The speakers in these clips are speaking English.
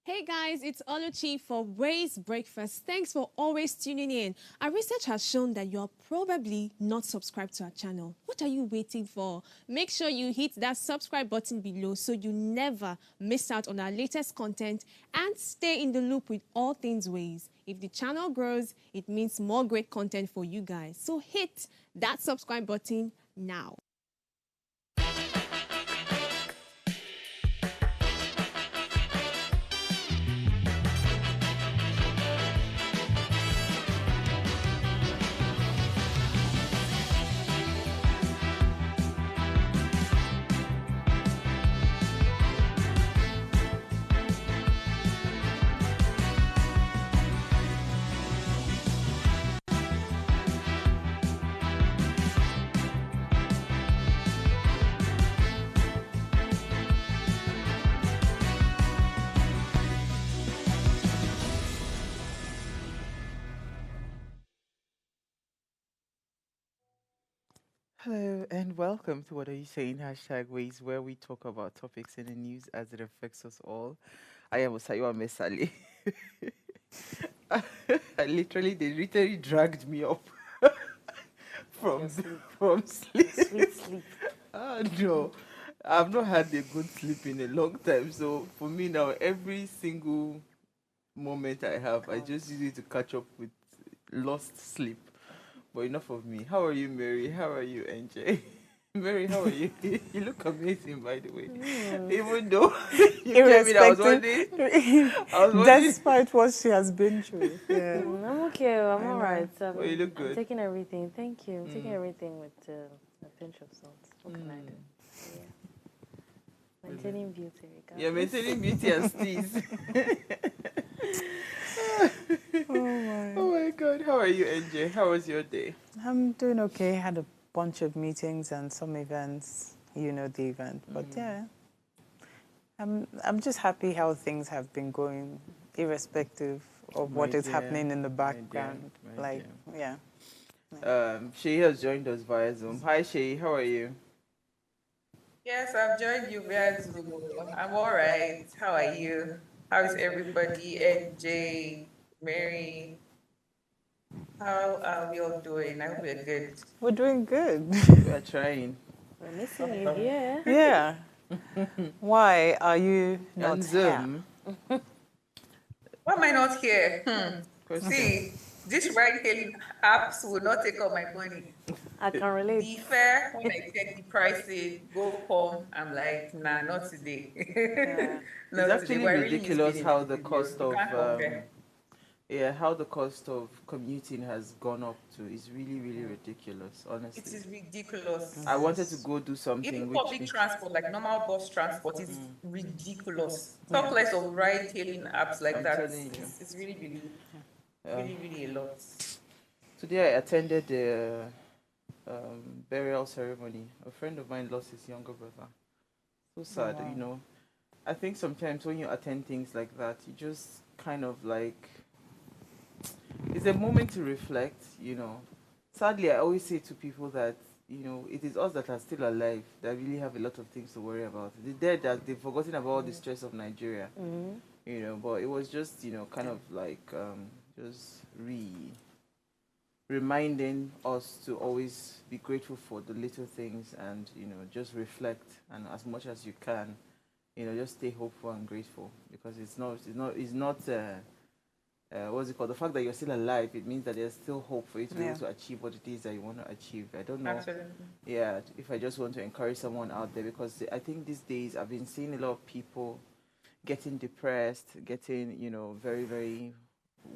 Hey guys, it's Oluchi for Ways Breakfast. Thanks for always tuning in. Our research has shown that you're probably not subscribed to our channel. What are you waiting for? Make sure you hit that subscribe button below so you never miss out on our latest content and stay in the loop with all things Ways. If the channel grows, it means more great content for you guys. So hit that subscribe button now. Hello and welcome to What Are You Saying? Hashtag Ways, where we talk about topics in the news as it affects us all. I am Osayiwa Mesale. They literally dragged me up from from sleep. Sweet sleep. Oh no, I've not had a good sleep in a long time. So for me now, every single moment I have, I just use it to catch up with lost sleep. But enough of me. How are you, Mary? How are you, NJ? Mary, how are you? You look amazing, by the way. Even though you came in, I was wondering. Despite what she has been through. Yeah. I'm okay. I'm all right. Well, you look good. I'm taking everything. Thank you. I'm taking everything with a pinch of salt. What can I do? Yeah. Maintaining beauty. Regardless. Yeah, maintaining beauty and steez. Oh my God. How are you, NJ? How was your day? I'm doing okay. Had a bunch of meetings and some events. You know the event. But yeah. I'm just happy how things have been going, irrespective of what is happening in the background. Yeah. Shay has joined us via Zoom. Hi Shay, how are you? Yes, I've joined you via Zoom. I'm all right. How are you? How is everybody? NJ, Mary, how are we all doing? I hope we're good. We're doing good. We are trying. We're missing you here. Yeah. Why are you not On Zoom. Why am I not here? See, these ride-hailing apps will not take all my money. I can relate. The fare, when I check the prices, go home, I'm like, nah, not today. Yeah. Not It's actually today, but I really ridiculous use how it. the cost You of can't compare. how the cost of commuting has gone up to is really, really ridiculous, honestly. It is ridiculous. I wanted to go do something Even which public transport, like normal bus transport, is ridiculous. Talk less of ride-hailing apps like I'm that. telling you. It's really, really a lot. today I attended the burial ceremony. A friend of mine lost his younger brother. So sad, wow. you know. I think sometimes when you attend things like that, you just kind of like, it's a moment to reflect, you know. Sadly, I always say to people that, you know, it is us that are still alive that really have a lot of things to worry about. The dead, that they've forgotten about all the stress of Nigeria, you know. But it was just, you know, kind of like just reminding us to always be grateful for the little things and, you know, just reflect, and as much as you can, you know, just stay hopeful and grateful, because it's not what's it called? The fact that you're still alive, it means that there's still hope for you to be able to achieve what it is that you want to achieve. I don't know. Absolutely. Yeah, if I just want to encourage someone out there, because I think these days I've been seeing a lot of people getting depressed, getting, you know, very, very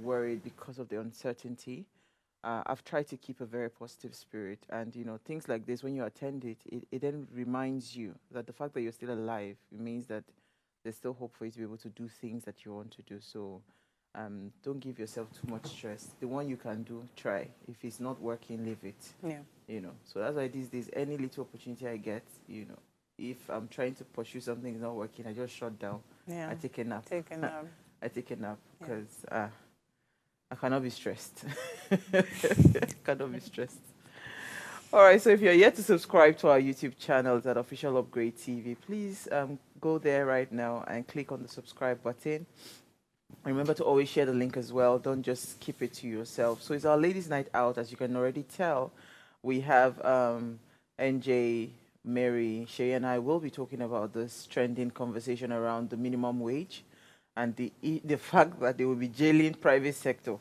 worried because of the uncertainty. I've tried to keep a very positive spirit, and you know, things like this, when you attend it, it then reminds you that the fact that you're still alive, it means that there's still hope for you to be able to do things that you want to do. So don't give yourself too much stress. The one you can do, try. If it's not working, leave it. Yeah. You know, so that's why these days, any little opportunity I get, you know, if I'm trying to pursue something is not working, I just shut down. Yeah. I take a nap. Take a nap. I take a nap because I cannot be stressed. Cannot be stressed. All right, so if you're yet to subscribe to our YouTube channel at Official Upgrade TV, please go there right now and click on the subscribe button. Remember to always share the link as well. Don't just keep it to yourself. So it's our ladies' night out. As you can already tell, we have NJ, Mary, Shay, and I will be talking about this trending conversation around the minimum wage and the fact that they will be jailing private sector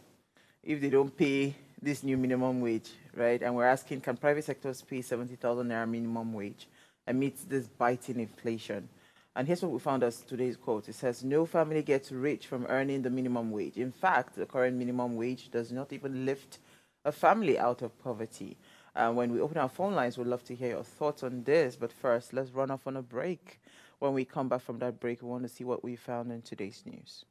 if they don't pay this new minimum wage, right? And we're asking, can private sectors pay 70,000 naira minimum wage amidst this biting inflation? And here's what we found as today's quote. It says, no family gets rich from earning the minimum wage. In fact, the current minimum wage does not even lift a family out of poverty. When we open our phone lines, we'd love to hear your thoughts on this. But first, let's run off on a break. When we come back from that break, we want to see what we found in today's news.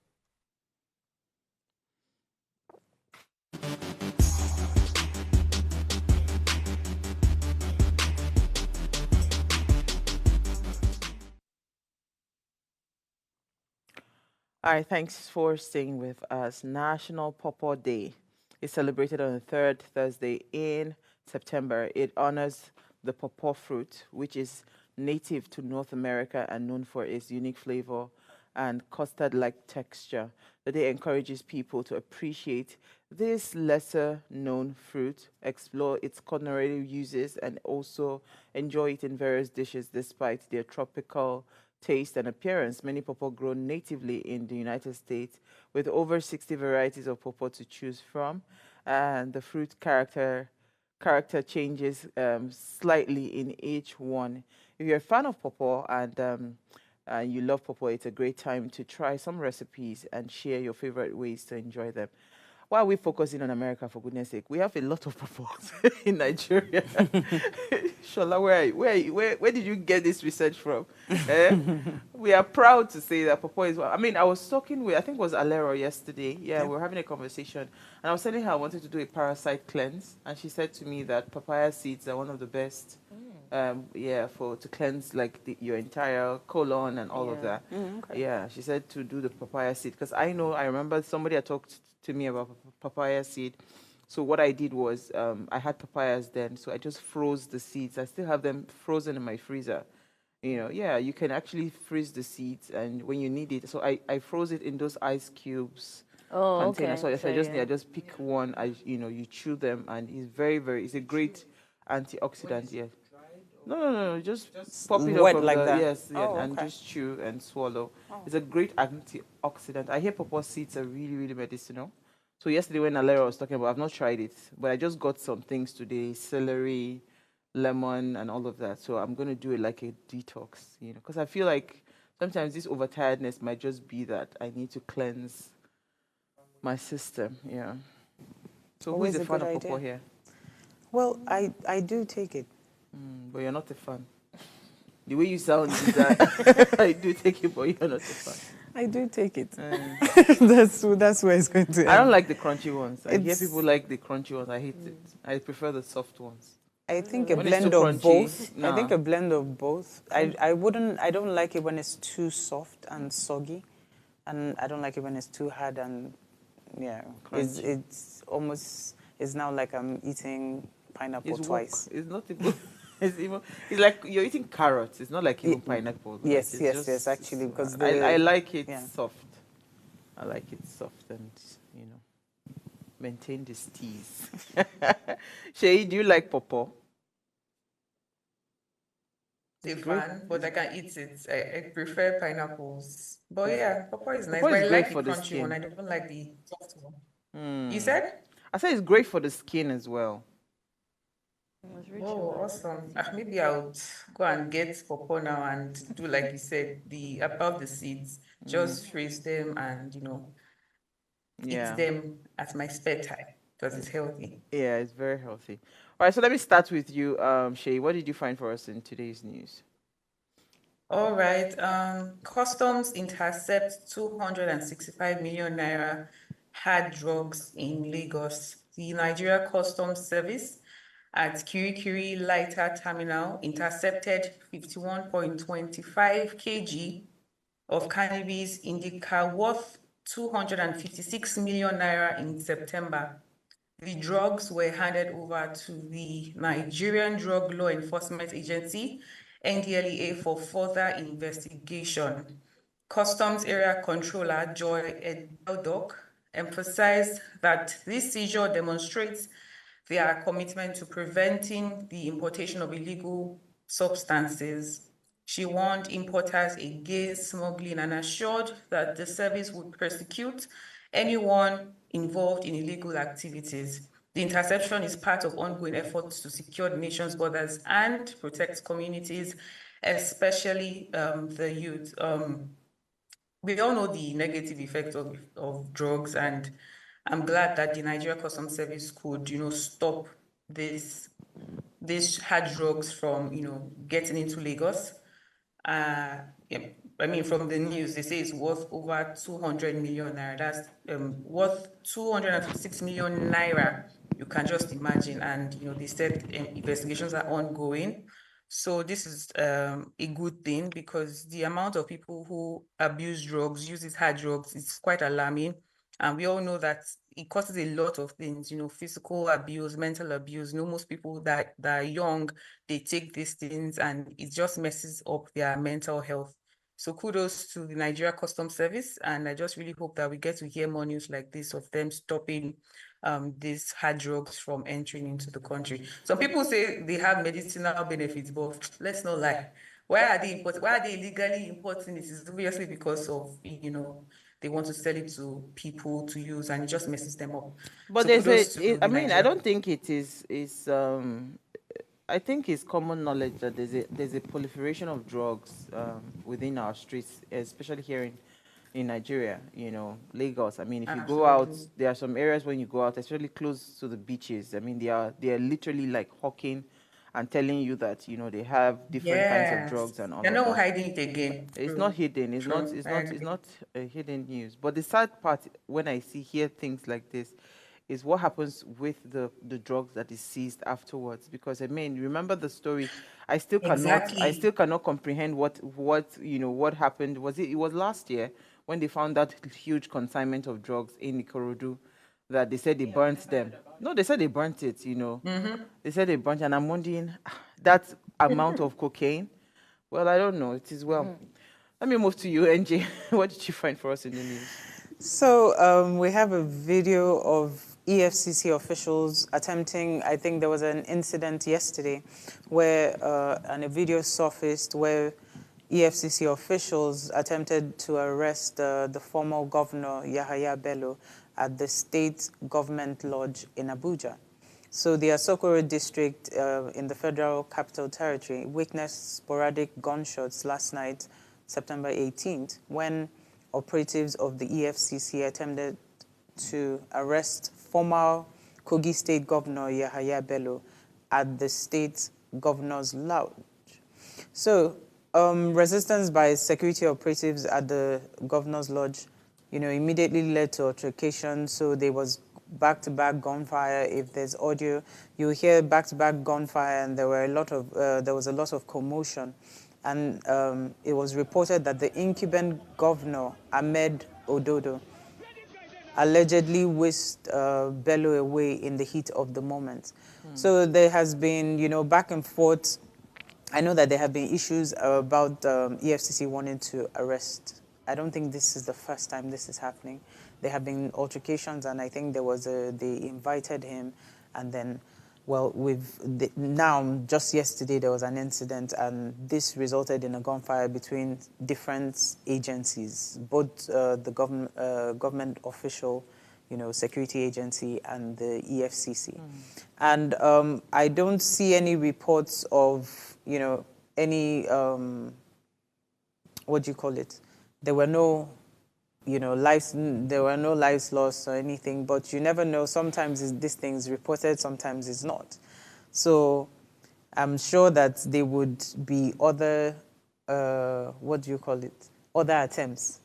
All right, thanks for staying with us. National Pawpaw Day is celebrated on the third Thursday in September. It honors the pawpaw fruit, which is native to North America and known for its unique flavor and custard-like texture. The day encourages people to appreciate this lesser-known fruit, explore its culinary uses, and also enjoy it in various dishes despite their tropical taste and appearance. Many pawpaw grow natively in the United States with over 60 varieties of pawpaw to choose from, and the fruit character changes slightly in each one. If you're a fan of pawpaw and you love pawpaw, it's a great time to try some recipes and share your favorite ways to enjoy them. Why are we focusing on America, for goodness sake? We have a lot of purpose in Nigeria. Shola, where did you get this research from? We are proud to say that pawpaw is... I mean, I was talking with, I think it was Alero yesterday. Yeah, we were having a conversation. And I was telling her I wanted to do a parasite cleanse. And she said to me that papaya seeds are one of the best, to cleanse like your entire colon and all of that. Okay. Yeah, she said to do the papaya seed. Because I remember somebody had talked to me about papaya seed. So what I did was I had papayas then, so I just froze the seeds. I still have them frozen in my freezer. You can actually freeze the seeds, and when you need it, so I froze it in those ice cubes containers. So if I just pick one, you chew them, and it's very, very, it's a great antioxidant. Yeah. No, just pop it wet up from like the, that? yes, yeah, Oh, and okay. just chew and swallow. It's a great antioxidant. I hear pawpaw seeds are really, really medicinal. So yesterday when Alera was talking about, I've not tried it, but I just got some things today, celery, lemon, and all of that. So I'm going to do it like a detox, because I feel like sometimes this overtiredness might just be that I need to cleanse my system. Yeah. So Always who's a a fan good of pawpaw idea. here? Well, I do take it. But you're not a fan. The way you sound is that I do take it, but you're not a fan. I do take it. That's where it's going to end. I don't like the crunchy ones. I hear It's- people like the crunchy ones. I hate it. I prefer the soft ones. I think a When it's blend too of crunchy, both. I nah. think a blend of both. I don't like it when it's too soft and soggy, and I don't like it when it's too hard and Crunchy. it's now like I'm eating pineapple It's twice. It's not even. It's like you're eating carrots. It's not like even pineapple. Yes, Like, yes, just, actually, because I like it yeah. soft. I like it soft and maintain this tease. Shay, do you like pawpaw? A fan, but I can eat it. I prefer pineapples. But yeah, pawpaw is nice. Pawpaw But is I great like the for the crunchy skin. one. I don't like the soft one. Hmm. You said? I said it's great for the skin as well. Oh, awesome. Maybe I'll go and get pawpaw now and do like you said, above the seeds, just freeze them and Yeah. eat them at my spare time because it's healthy. Yeah, it's very healthy. All right, so let me start with you, Shay. What did you find for us in today's news? All right. Customs intercept 265 million naira hard drugs in Lagos. The Nigeria Customs Service at Kirikiri Lighter Terminal intercepted 51.25 kg of cannabis indica worth 256 million naira in September. The drugs were handed over to the Nigerian Drug Law Enforcement Agency, NDLEA for further investigation. Customs Area Controller Joy Edeldoc emphasized that this seizure demonstrates their commitment to preventing the importation of illegal substances. She warned importers against smuggling and assured that the service would prosecute anyone involved in illegal activities. The interception is part of ongoing efforts to secure the nation's borders and protect communities, especially the youth. We all know the negative effects of drugs, and I'm glad that the Nigeria Customs Service could, stop these hard drugs from, getting into Lagos. Yeah, I mean, from the news, they say it's worth over 200 million naira. That's worth 256 million naira. You can just imagine. And, they said investigations are ongoing. So this is a good thing, because the amount of people who abuse drugs, uses hard drugs, is quite alarming. And we all know that it causes a lot of things, physical abuse, mental abuse. Most people that are young, they take these things and it just messes up their mental health. So kudos to the Nigeria Customs Service. And I just really hope that we get to hear more news like this of them stopping these hard drugs from entering into the country. Some people say they have medicinal benefits, but let's not lie. Why are they illegally importing it? It's obviously because of, they want to sell it to people to use, and it just messes them up. But So there's kudos to I mean, I Nigeria. don't think it is I think it's common knowledge that there's a proliferation of drugs within our streets, especially here in Nigeria, Lagos. I mean, if you go out, there are some areas when you go out, especially close to the beaches. I mean, they are literally like hawking and telling you that they have different kinds of drugs and all They're of not that. hiding it again. It's not hidden. It's not. It's not. It's not a hidden news. But the sad part when I hear things like this is what happens with the drugs that is seized afterwards. Because I mean, remember the story. I still cannot comprehend what happened. It was last year when they found that huge consignment of drugs in Ikorodu, that they said they burnt them. No, they said they burnt it. They said they burnt, and I'm wondering that amount of cocaine. Well, I don't know. It is well. Let me move to you, NJ. What did you find for us in the news? So we have a video of EFCC officials attempting, I think there was an incident yesterday where, and a video surfaced where EFCC officials attempted to arrest the former governor, Yahaya Bello, at the state government lodge in Abuja. So the Asokoro district in the Federal Capital Territory witnessed sporadic gunshots last night, September 18th, when operatives of the EFCC attempted to arrest former Kogi State Governor Yahaya Bello at the state governor's lodge. So resistance by security operatives at the governor's lodge, immediately led to altercation. So there was back-to-back gunfire. If there's audio, you'll hear back-to-back gunfire, and there was a lot of commotion. And it was reported that the incumbent governor, Ahmed Ododo, allegedly whisked Bello away in the heat of the moment. So there has been, back and forth. I know that there have been issues about EFCC wanting to arrest. I don't think this is the first time this is happening. There have been altercations, and I think they invited him, and then, well, now, just yesterday, there was an incident, and this resulted in a gunfire between different agencies, both the government official, security agency, and the EFCC. And I don't see any reports of, any, what do you call it? There were no lives lost or anything, but you never know. Sometimes this thing's reported, sometimes it's not. So I'm sure that there would be other, other attempts,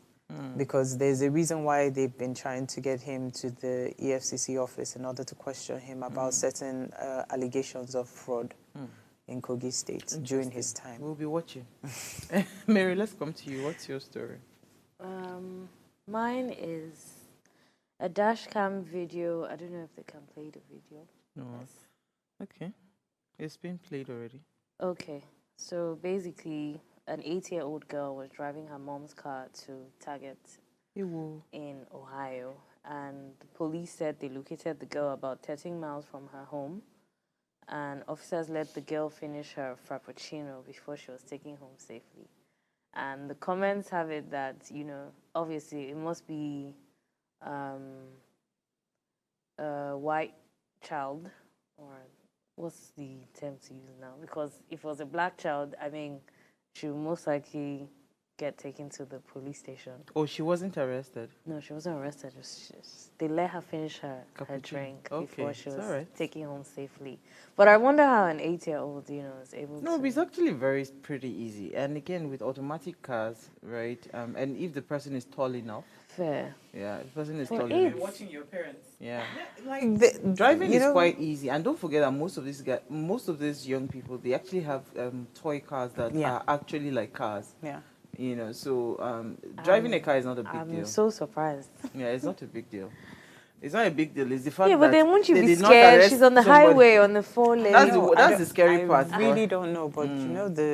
because there's a reason why they've been trying to get him to the EFCC office in order to question him about certain allegations of fraud in Kogi State during his time. We'll be watching. Mary, let's come to you. What's your story? Mine is a dash cam video. I don't know if they can play the video. No. Okay. It's been played already. Okay. So basically, an 8-year-old girl was driving her mom's car to Target Ewo. in Ohio, and the police said they located the girl about 13 miles from her home, and officers let the girl finish her frappuccino before she was taken home safely. And the comments have it that, obviously it must be um, a white child, or what's the term to use now? Because if it was a black child, I mean, she would most likely get taken to the police station. Oh, she wasn't arrested. No, she wasn't arrested. They let her finish her Cappuccino. drink Okay, before she it's was all right. taken home safely. But I wonder how an 8-year-old, is able No, to. but it's actually pretty easy. And again, with automatic cars, right? And if the person is tall enough, Fair. yeah, the person is For tall eight. enough. Watching your parents. Yeah. Like Driving is quite easy, and don't forget that most of these young people, they actually have toy cars that Yeah. are actually like cars. Yeah. So driving a car is not a big I'm deal. so surprised. Yeah, it's not a big deal. It's not a big deal. It's the fact Yeah, but that then won't you they be did not scared? arrest She's on the somebody. highway on the 4 lane. That's the scary part. I really don't know, but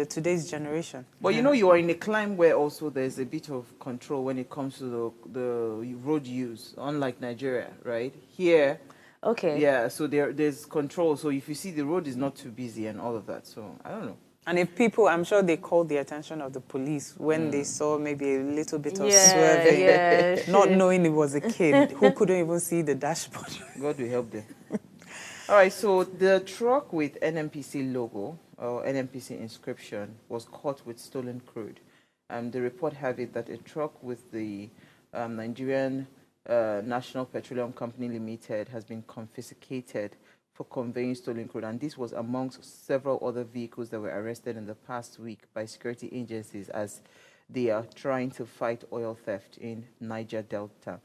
today's generation. But you are in a climb where also there's a bit of control when it comes to the road use, unlike Nigeria, right? Here, Okay. yeah, so there's control. So if you see the road is not too busy and all of that, so I don't know. And if people, I'm sure they called the attention of the police when they saw maybe a little bit of Yeah, swerving, yeah, not sure. knowing it was a kid who couldn't even see the dashboard. God will help them. All right, so the truck with NMPC logo or NMPC inscription was caught with stolen crude. The report had it that a truck with the Nigerian National Petroleum Company Limited has been confiscated for conveying stolen crude, and this was amongst several other vehicles that were arrested in the past week by security agencies as they are trying to fight oil theft in Niger Delta.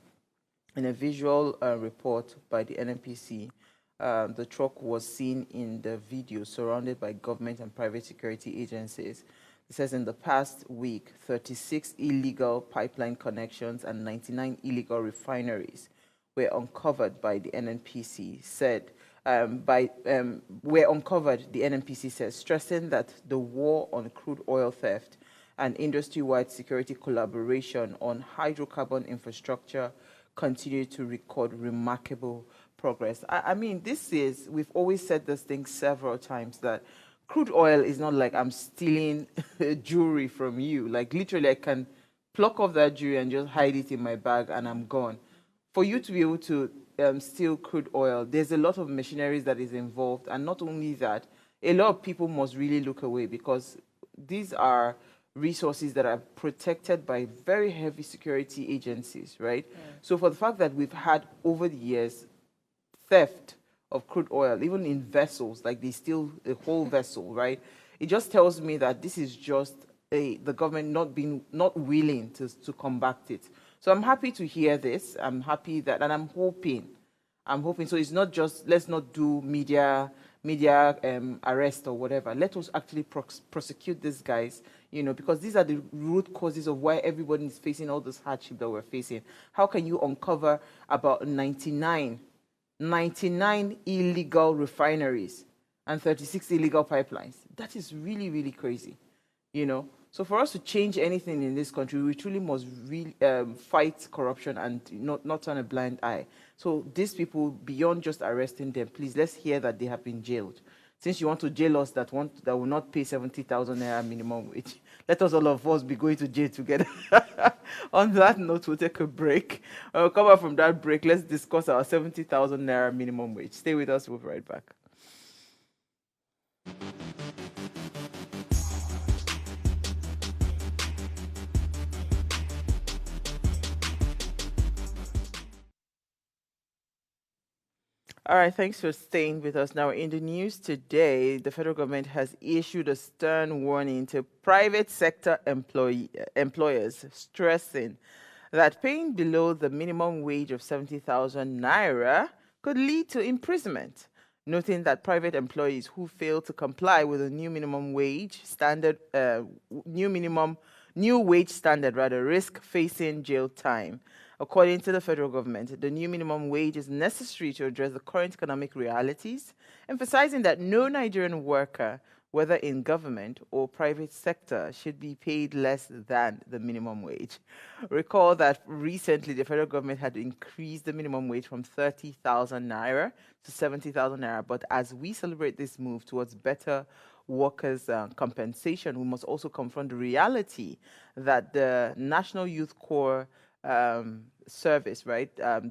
In a visual report by the NNPC, the truck was seen in the video surrounded by government and private security agencies. It says in the past week, 36 illegal pipeline connections and 99 illegal refineries were uncovered by the NNPC, the NNPC says, stressing that the war on crude oil theft and industry-wide security collaboration on hydrocarbon infrastructure continue to record remarkable progress. I mean, we've always said this thing several times, that crude oil is not like I'm stealing jewelry from you. Like literally I can pluck off that jewelry and just hide it in my bag and I'm gone. For you to be able to steal crude oil, there's a lot of machineries that is involved. And not only that, a lot of people must really look away because these are resources that are protected by very heavy security agencies, right? So for the fact that we've had over the years theft of crude oil, even in vessels, like they steal a whole vessel, right? It just tells me that this is just the government not willing to combat it. So I'm happy to hear this. I'm happy that, and I'm hoping. So it's not just, let's not do media arrest or whatever. Let us actually prosecute these guys, because these are the root causes of why everybody is facing all this hardship that we're facing. How can you uncover about 99 illegal refineries and 36 illegal pipelines? That is really, really crazy, So for us to change anything in this country, we truly must fight corruption and not turn a blind eye. So these people, beyond just arresting them, please, let's hear that they have been jailed. Since you want to jail us that will not pay 70,000 naira minimum wage, let us all of us be going to jail together. On that note, we'll take a break. We'll come back from that break. Let's discuss our 70,000 naira minimum wage. Stay with us. We'll be right back. All right, thanks for staying with us. Now, in the news today, the federal government has issued a stern warning to private sector employers, stressing that paying below the minimum wage of 70,000 naira could lead to imprisonment, noting that private employees who fail to comply with the new wage standard risk facing jail time. According to the federal government, the new minimum wage is necessary to address the current economic realities, emphasizing that no Nigerian worker whether in government or private sector, should be paid less than the minimum wage. Recall that recently the federal government had increased the minimum wage from 30,000 naira to 70,000 naira. But as we celebrate this move towards better workers' compensation, we must also confront the reality that the National Youth Corps service, right,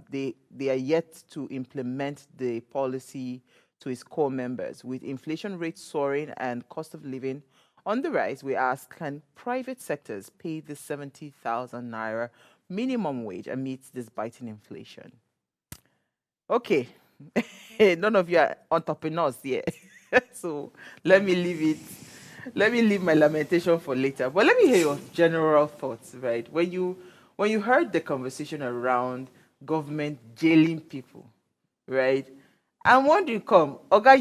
they are yet to implement the policy to its core members. With inflation rates soaring and cost of living on the rise, we ask, can private sectors pay the 70,000 naira minimum wage amidst this biting inflation? Okay, none of you are entrepreneurs here. So let me leave it. Let me leave my lamentation for later. But let me hear your general thoughts, right? When you heard the conversation around government jailing people, right? And when do you come? Oga,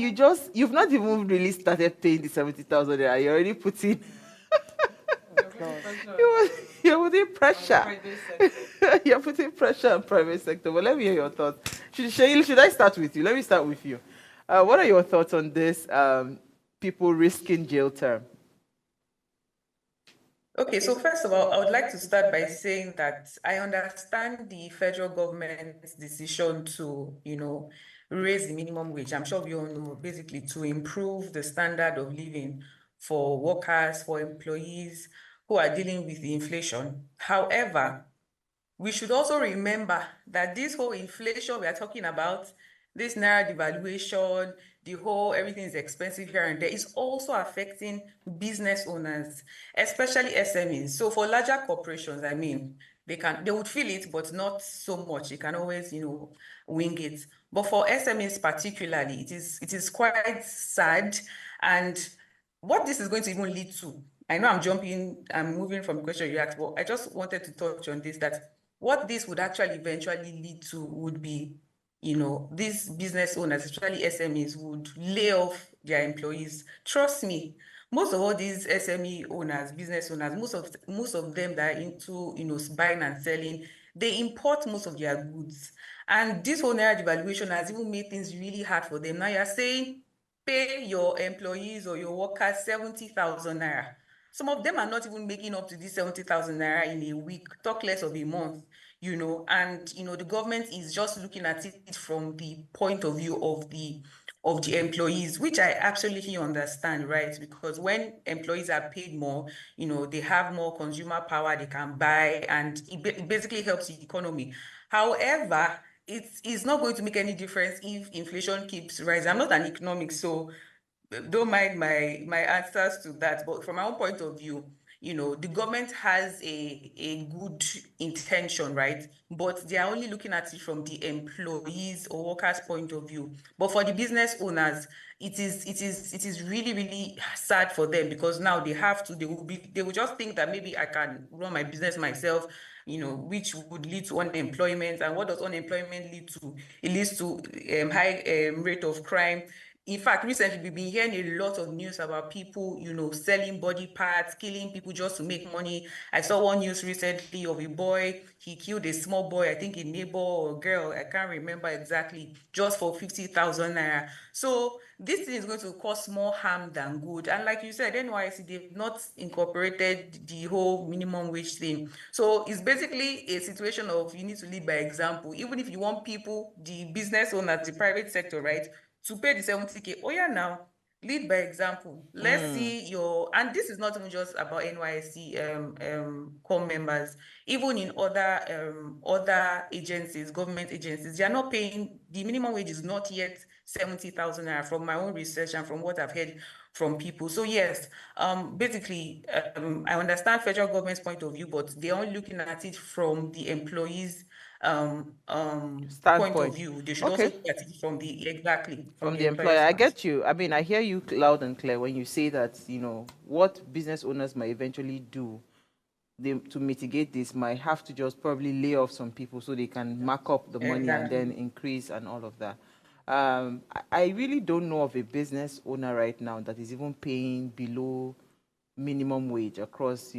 you've not even really started paying the 70,000 naira. You're already putting you're putting pressure. You're putting pressure on private sector. But let me hear your thoughts. Should I start with you? Let me start with you. What are your thoughts on this? People risking jail term? Okay, so first of all, I would like to start by saying that I understand the federal government's decision to, raise the minimum wage. I'm sure we all know, basically to improve the standard of living for workers, for employees who are dealing with the inflation. However, we should also remember that this whole inflation we are talking about, this naira devaluation, the whole everything is expensive here and there, is also affecting business owners, especially SMEs. So for larger corporations, I mean, they would feel it, but not so much. You can always, wing it. But for SMEs particularly, it is quite sad. And what this is going to even lead to, I know I'm moving from the question you asked, but I just wanted to touch on this, that what this would actually eventually lead to would be, these business owners, especially SMEs, would lay off their employees. Trust me, most of all these SME owners, business owners, most of them that are into, buying and selling, they import most of their goods. And this whole naira devaluation has even made things really hard for them. Now you're saying pay your employees or your workers 70,000 naira. Some of them are not even making up to this 70,000 naira in a week, talk less of a month, and the government is just looking at it from the point of view of the employees, which I absolutely understand, right? Because when employees are paid more, they have more consumer power, they can buy, and it basically helps the economy. However, it's not going to make any difference if inflation keeps rising. I'm not an economics, so don't mind my answers to that. But from my own point of view, the government has a good intention, right? But they are only looking at it from the employees or workers' point of view. But for the business owners, it is really, really sad for them, because now they will just think that maybe I can run my business myself, which would lead to unemployment. And what does unemployment lead to? It leads to high rate of crime. In fact, recently we've been hearing a lot of news about people, selling body parts, killing people just to make money. I saw one news recently of a boy, he killed a small boy, I think a neighbor or girl, I can't remember exactly, just for 50,000 naira. So this thing is going to cause more harm than good. And like you said, NYC, they've not incorporated the whole minimum wage thing. So it's basically a situation of you need to lead by example. Even if you want people, the business owners, the private sector, right, to pay the 70K. Oh yeah, now lead by example. Let's see and this is not even just about NYSC core members, even in other agencies, government agencies, they are not paying, the minimum wage is not yet 70,000 naira from my own research and from what I've heard from people. So yes, basically, I understand federal government's point of view, but they're only looking at it from the employees' point of Standpoint. view. They should also Okay. look at it from the From the employer. employer's I point. get you. I mean, I hear you loud and clear when you say that, what business owners might eventually do to mitigate this might have to just probably lay off some people so they can mark up the money and then increase and all of that. I really don't know of a business owner right now that is even paying below minimum wage across,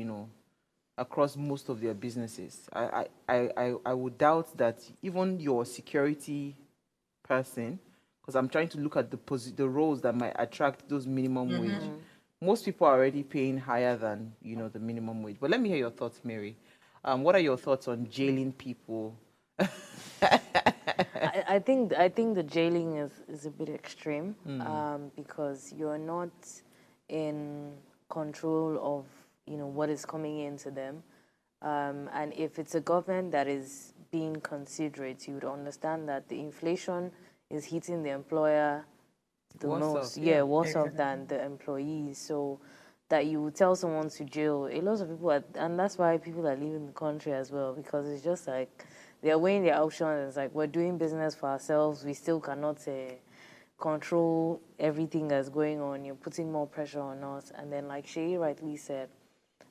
across most of their businesses. I would doubt that even your security person, because I'm trying to look at the roles that might attract those minimum wage most people are already paying higher than, the minimum wage. But let me hear your thoughts, Mary. What are your thoughts on jailing people? I think the jailing is a bit extreme, because you're not in control of what is coming into them, and if it's a government that is being considerate, you would understand that the inflation is hitting the employer the Worse most, off, yeah. worse off than the employees. So that you would tell someone to jail, a lot of people are, and that's why people are leaving the country as well, because it's just like they're weighing their options. It's like, we're doing business for ourselves, we still cannot control everything that's going on. You're putting more pressure on us. And then, like Shay rightly said,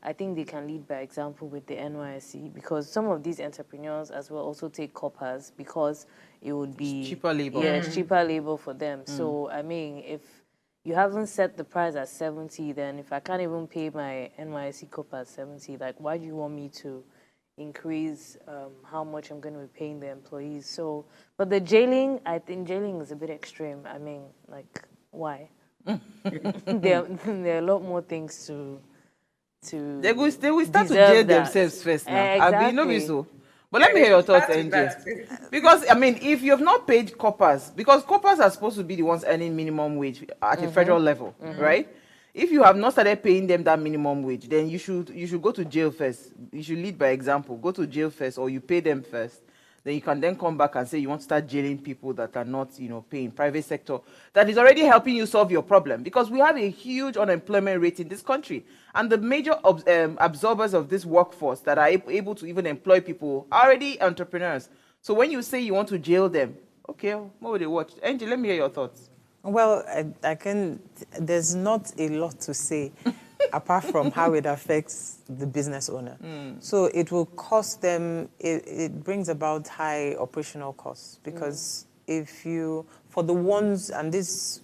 I think they can lead by example with the NYSC, because some of these entrepreneurs as well also take coppers, because it would be cheaper labor. Yeah, it's cheaper labor for them. So I mean, if you haven't set the price at 70, then if I can't even pay my NYSC copper at 70, like, why do you want me to increase how much I'm going to be paying the employees? So, but the jailing, I think jailing is a bit extreme. I mean, like, why? there are a lot more things to They will start to deserve jail that. themselves first now. Exactly. No be so. But let me hear your thoughts, NJ. Because, I mean, if you have not paid coppers, because coppers are supposed to be the ones earning minimum wage at a federal level, right? If you have not started paying them that minimum wage, then you should go to jail first. You should lead by example. Go to jail first, or you pay them first. Then you can then come back and say you want to start jailing people that are not, paying. Private sector that is already helping you solve your problem, because we have a huge unemployment rate in this country, and the major absorbers of this workforce that are able to even employ people are already entrepreneurs. So when you say you want to jail them, okay, what would they watch? Angie, let me hear your thoughts. Well, there's not a lot to say apart from how it affects the business owner. So it will cost them, it brings about high operational costs, because for the ones, and this,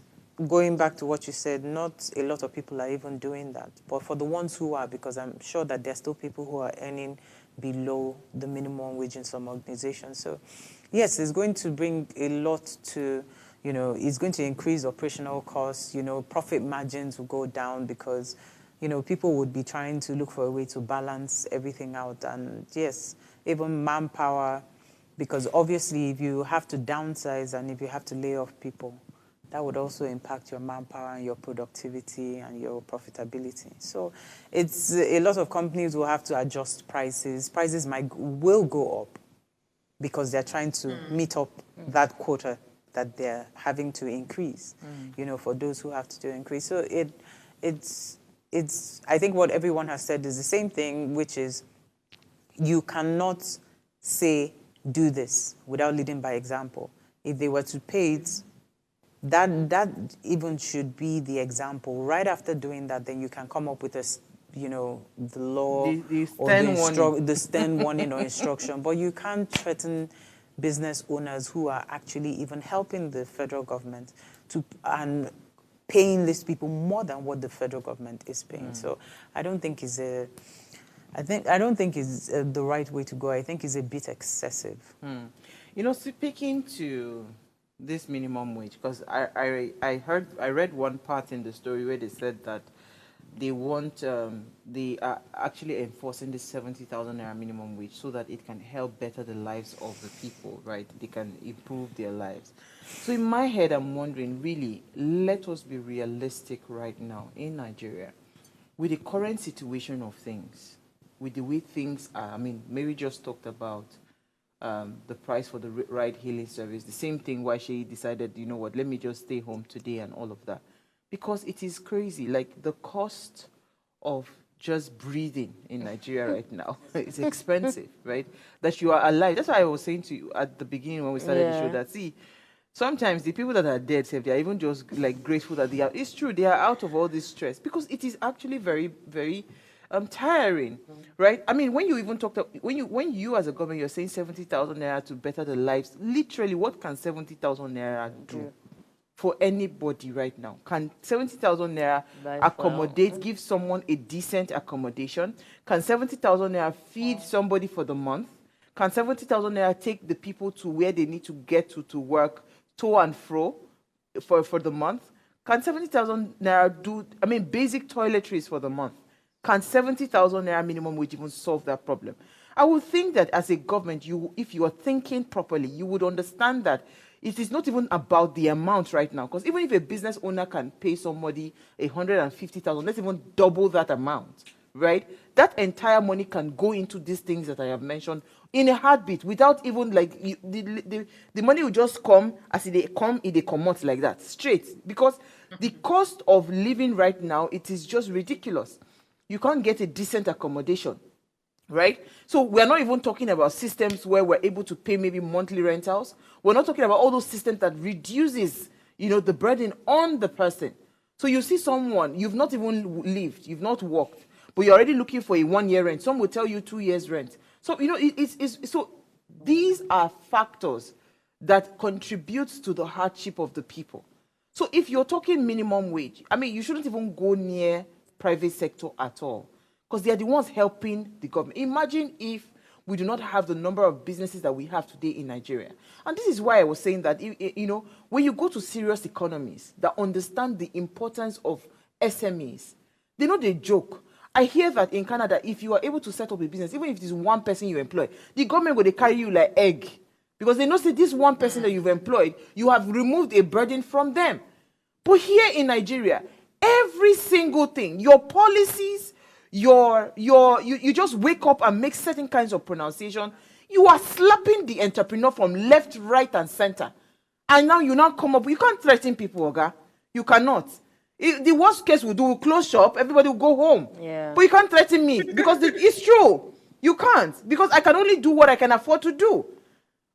going back to what you said, not a lot of people are even doing that, but for the ones who are, because I'm sure that there's still people who are earning below the minimum wage in some organizations. So yes, it's going to bring a lot to, it's going to increase operational costs, profit margins will go down, because, people would be trying to look for a way to balance everything out. And yes, even manpower, because obviously if you have to downsize and if you have to lay off people, that would also impact your manpower and your productivity and your profitability. So it's a lot of companies will have to adjust prices. Prices will go up because they're trying to meet up that quota that they're having to increase, for those who have to do increase. So it's I think what everyone has said is the same thing, which is you cannot say, do this without leading by example. If they were to pay it, that even should be the example. Right after doing that, then you can come up with the law or the stern warning or instruction. But you can't threaten business owners who are actually even helping the federal government and paying these people more than what the federal government is paying. So I don't think it's the right way to go. I think it's a bit excessive. Speaking to this minimum wage, because I read one part in the story where they said that they are actually enforcing the 70,000 naira minimum wage so that it can help better the lives of the people, right? They can improve their lives. So in my head, I'm wondering, really, let us be realistic right now in Nigeria. With the current situation of things, with the way things are, I mean, Mary just talked about the price for the ride-hailing service, the same thing why she decided, let me just stay home today and all of that. Because it is crazy, like the cost of just breathing in Nigeria right now is expensive, right? That you are alive. That's why I was saying to you at the beginning when we started the show that, see, sometimes the people that are dead, they are even just like grateful that they are. It's true, they are out of all this stress, because it is actually very, very tiring, right? I mean, when you even when you as a government, you're saying 70,000 naira to better the lives. Literally, what can 70,000 naira do for anybody right now? Can 70,000 naira accommodate, give someone a decent accommodation? Can 70,000 naira feed somebody for the month? Can 70,000 naira take the people to where they need to get to work, to and fro, for the month? Can 70,000 naira do, I mean, basic toiletries for the month? Can 70,000 naira minimum wage even solve that problem? I would think that as a government, if you are thinking properly, you would understand that it is not even about the amount right now. Because even if a business owner can pay somebody 150,000, let's even double that amount, right? That entire money can go into these things that I have mentioned in a heartbeat without even like the money will just come as they come out like that straight, because the cost of living right now, it is just ridiculous. You can't get a decent accommodation, right? So we're not even talking about systems where we're able to pay maybe monthly rentals. We're not talking about all those systems that reduces, the burden on the person. So you see someone, you've not even lived, you've not worked, but you're already looking for a 1 year rent. Some will tell you 2 years rent. So, so these are factors that contribute to the hardship of the people. So if you're talking minimum wage, I mean, you shouldn't even go near private sector at all, because they are the ones helping the government. Imagine if we do not have the number of businesses that we have today in Nigeria. And this is why I was saying that, when you go to serious economies that understand the importance of SMEs, they know they joke. I hear that in Canada, if you are able to set up a business, even if it is one person you employ, the government will carry you like egg. Because they know that this one person that you've employed, you have removed a burden from them. But here in Nigeria, every single thing, your policies, you just wake up and make certain kinds of pronunciation. You are slapping the entrepreneur from left, right, and center. And now you come up, you can't threaten people, Oga. You cannot. The worst case we'll close shop, everybody will go home. Yeah. But you can't threaten me because it's true. You can't, because I can only do what I can afford to do.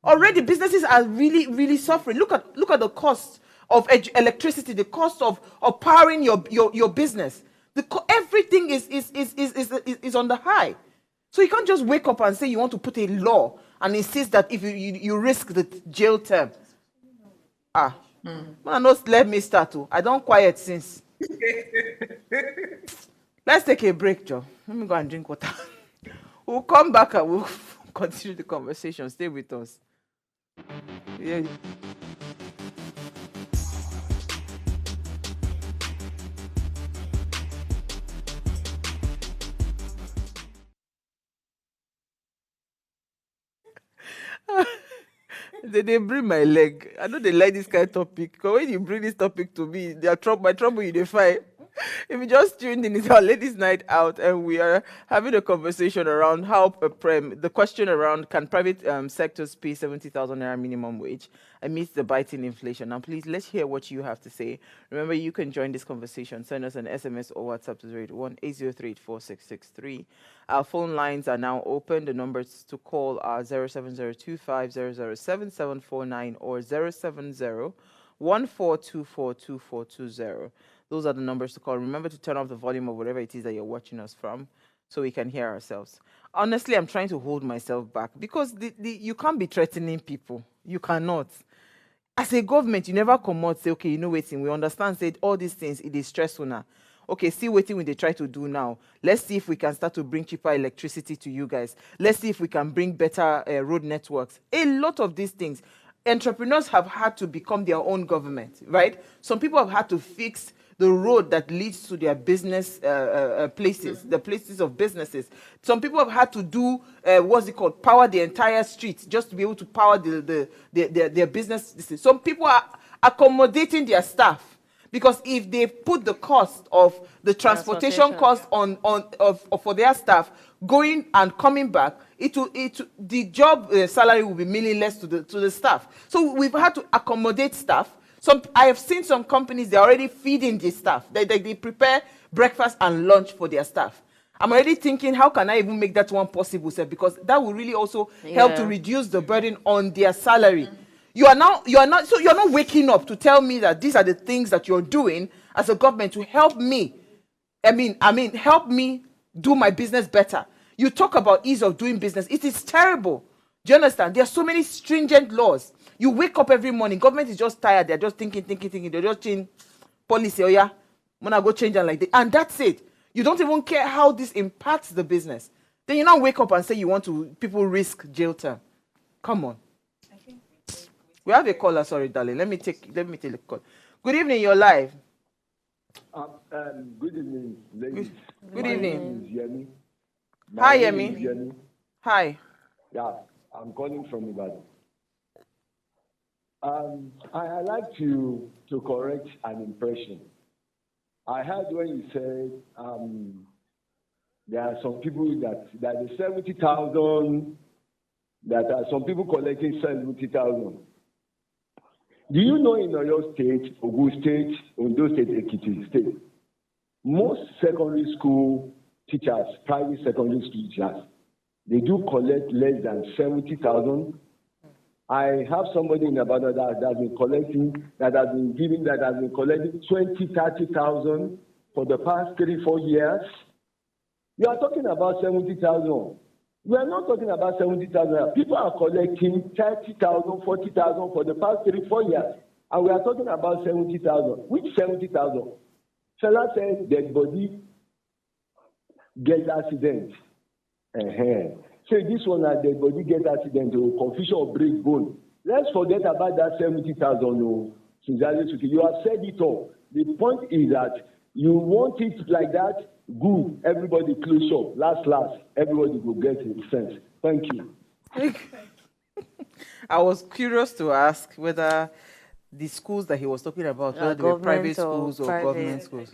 Already businesses are really, really suffering. Look at the cost of electricity, the cost of powering your business. Everything is on the high. So you can't just wake up and say you want to put a law and insist that if you risk the jail term. Not let me start. I don't quiet since. Let's take a break, Joe. Let me go and drink water. We'll come back and we'll continue the conversation. Stay with us. Yeah. They bring my leg. I know they like this kind of topic. Because when you bring this topic to me, my trouble you define. If you just tuned in, it's our ladies' night out, and we are having a conversation around how the question around can private sectors pay 70,000 naira minimum wage amidst the biting inflation. Now, please, let's hear what you have to say. Remember, you can join this conversation. Send us an SMS or WhatsApp to 081-803-4663. Our phone lines are now open. The numbers to call are 07025007749 or 070-1424-2420. Those are the numbers to call. Remember to turn off the volume of whatever it is that you're watching us from so we can hear ourselves. Honestly, I'm trying to hold myself back because you can't be threatening people. You cannot. As a government, you never come out and say, okay, waiting. We understand, say all these things, it is stressful now. Okay, see waiting when they try to do now. Let's see if we can start to bring cheaper electricity to you guys. Let's see if we can bring better road networks. A lot of these things. Entrepreneurs have had to become their own government, right? Some people have had to fix the road that leads to their business places, the places of businesses. Some people have had to do, power the entire street just to be able to power their business. Some people are accommodating their staff because if they put the cost of the transportation cost for their staff going and coming back, the job salary will be meaningless to the staff. So we've had to accommodate staff. I have seen some companies, they're already feeding the staff. They prepare breakfast and lunch for their staff. I'm already thinking, how can I even make that one possible, sir? Because that will really also help to reduce the burden on their salary. You're not waking up to tell me that these are the things that you're doing as a government to help me. Help me do my business better. You talk about ease of doing business. It is terrible. Do you understand? There are so many stringent laws. You wake up every morning, government is just tired. They're just thinking. They're just changing policy. Oh yeah, I'm gonna go change and like that. And that's it. You don't even care how this impacts the business. Then you now wake up and say you want people risk jail term. Come on. We have a caller. Sorry, darling. Let me take the call. Good evening. You're live. Good evening, ladies. Good My evening. name is Yemi. Hi, My name Yemi. is Yemi. Hi. Yeah, I'm calling from Ibadan. I like to correct an impression. I heard when you said there are some people that the 70,000, that are some people collecting 70,000. Do you know in Oyo State, Ogun State, Ondo State, Ekiti State, most secondary school teachers, private secondary school teachers, they do collect less than 70,000. I have somebody in Ibadan that has been collecting, that has been collecting 20, 30,000 for the past 3-4 years. You are talking about 70,000. We are not talking about 70,000. People are collecting 30,000, 40,000 for the past 3-4 years. And we are talking about 70,000. Which 70,000? Fella said dead body get accident. So this one that dead body get accident or confusion or break bone. Let's forget about that 70,000. No. You have said it all. The point is that you want it like that. Good. Everybody close shop. Last. Everybody will get it sense. Thank you. I was curious to ask whether the schools that he was talking about, whether they were private schools or government schools.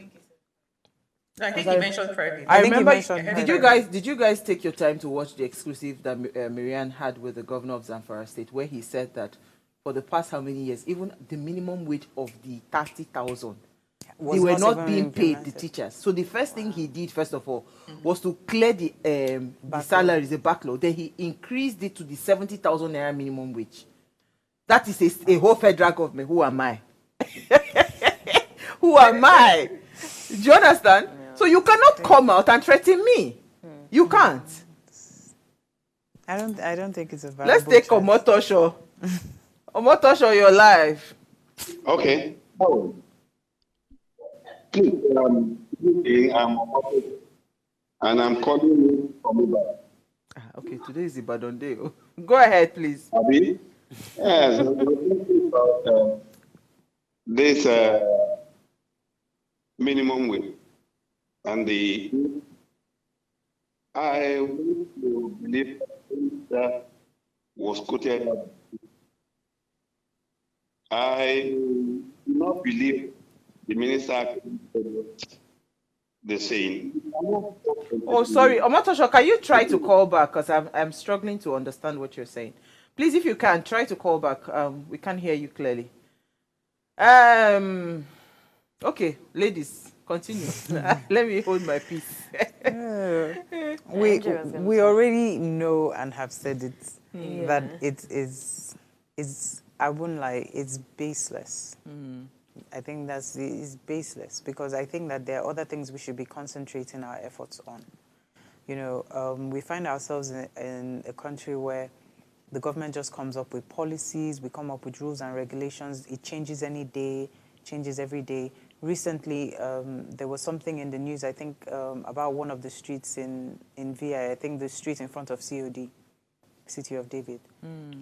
I think he mentioned private. I think he remember. mentioned Did you guys take your time to watch the exclusive that Marianne had with the governor of Zamfara State, where he said that for the past how many years, even the minimum wage of the 30,000, they were not being paid, the teachers. So the first thing he did, first of all, was to clear the salaries, the backlog. Then he increased it to the 70,000 naira minimum wage. That is a whole federal government. Who am I? Who am I? Do you understand? Yeah. So you cannot come out and threaten me. You can't. I don't think it's a viable Let's take Omotosho. Omotosho, your life. Okay. Oh. Please, and I'm calling you from Ibadan. Okay, today is Ibadan Day. Go ahead, please. Abi? Yes, about this minimum wage and I want to believe that was quoted. I do not believe the minister the same. Oh, sorry, Omotosho, can you try to call back? Because I'm struggling to understand what you're saying. Please, if you can, try to call back. We can't hear you clearly. Okay, ladies, continue. Let me hold my peace. We already know and have said it that it is I wouldn't lie, it's baseless. I think it's baseless because I think that there are other things we should be concentrating our efforts on. You know, we find ourselves in a country where the government just comes up with policies, we come up with rules and regulations. It changes any day, changes every day. Recently, there was something in the news, I think, about one of the streets in VI, I think the street in front of COD, City of David.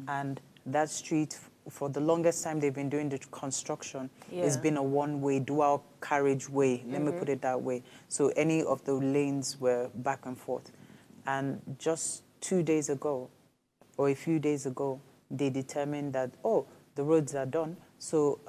And that street, for the longest time they've been doing the construction, it's been a one-way, dual carriageway, let me put it that way. So any of the lanes were back and forth. And just 2 days ago, or a few days ago, they determined that, oh, the roads are done. So